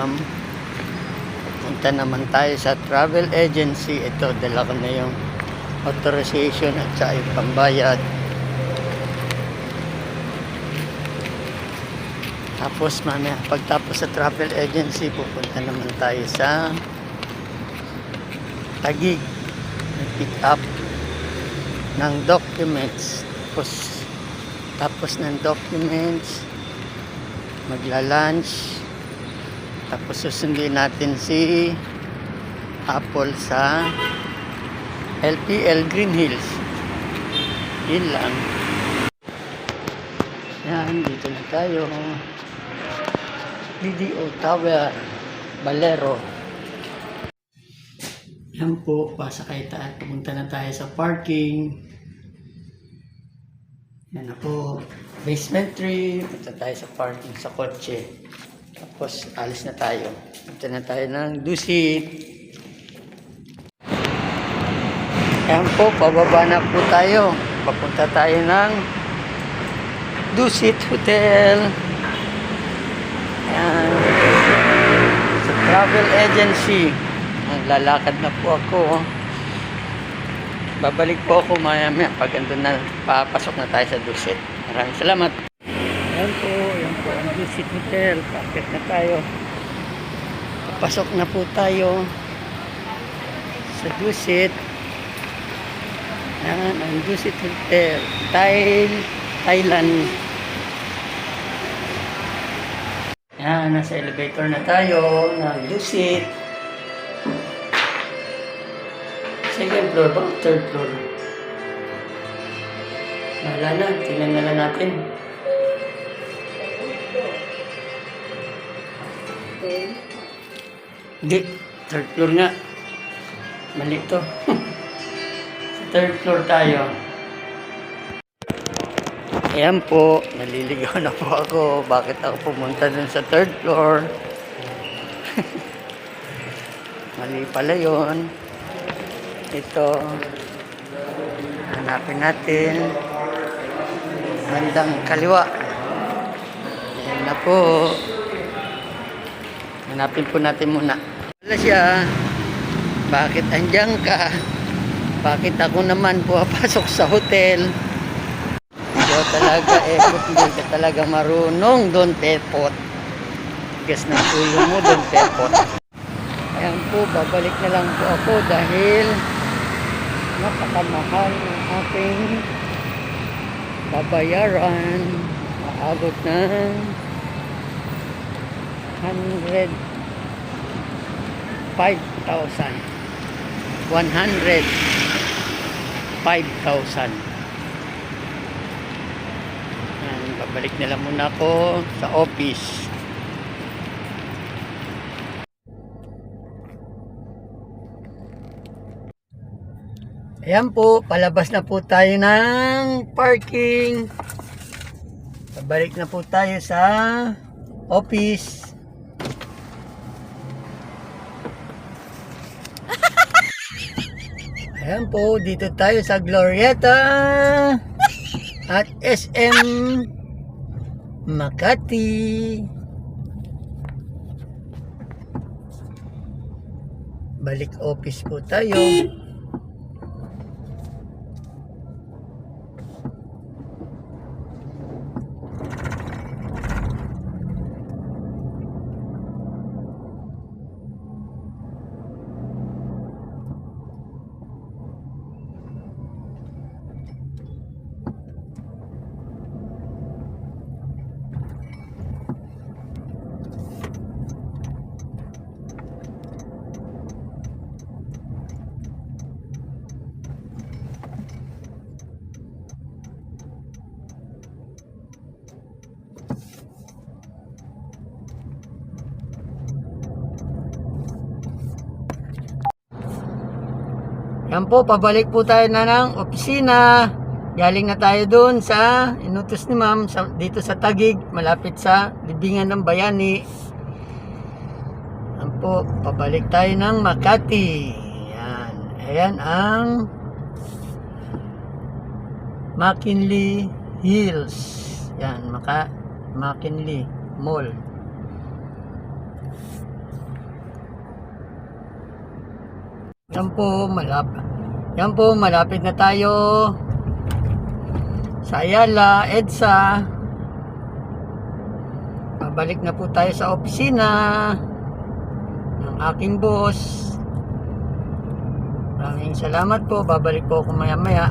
ma'am. Punta naman tayo sa travel agency. Ito, dala ko na yung authorization at saka yung pambayad. Tapos mamaya, pagtapos sa travel agency, pupunta naman tayo sa Taguig. Pick up ng documents. Tapos ng documents, magla-lunch. Tapos susundin natin si Apple sa LPL Green Hills. Yun lang. Yan, dito na tayo. BDO Tower, Valero. Yan po, pasakay tayo. Pumunta na tayo sa parking. Yan na po. Basement 3. Punta tayo sa parking sa kotse. Tapos, alis na tayo. Punta na tayo ng Dusit. Yan po, pababa na po tayo. Papunta tayo ng Dusit Hotel. Yan. Sa travel agency. Lalakad na po ako. Babalik po ako maya-maya pag andun na, papasok na tayo sa Dusit. Maraming salamat. Yan po ang Dusit Hotel. Pakit na tayo. Papasok na po tayo sa Dusit. Yan ang Dusit Hotel. Thailand. Yan, nasa elevator na tayo ng Dusit. Second floor ba? Third floor? Wala na. Tingnan na lang natin. Hindi. Third floor nga. Mali ito. Sa third floor tayo. Ayan po. Naliligaw na po ako. Bakit ako pumunta dun sa third floor? Mali pala yun. Ito, hanapin natin bandang kaliwa. Ayan na po. Hanapin po natin muna. Wala siya. Bakit andyan ka? Bakit ako naman pumapasok sa hotel? Ikaw talaga hindi ka talaga marunong. Don Pepot. Gas ng ulo mo, Don Pepot. Ayan po, babalik na lang po ako dahil napakamahal ng aking babayaran. Maabot ng 105,000. Ayan, babalik na lang muna ako sa office. Ayan po, palabas na po tayo ng parking. Pabalik na po tayo sa office. Ayan po, dito tayo sa Glorieta at SM Makati. Balik office po tayo. Yan po, pabalik po tayo na ng opisina. Galing na tayo doon sa inutos ni ma'am dito sa Taguig, malapit sa libingan ng Bayani. Yan po, pabalik tayo ng Makati. Yan. Ayan ang McKinley Hills. Yan, McKinley Mall. Yan po, malapit na tayo sa Ayala, EDSA. Babalik na po tayo sa opisina ng aking boss. Maraming salamat po. Babalik po ako maya-maya.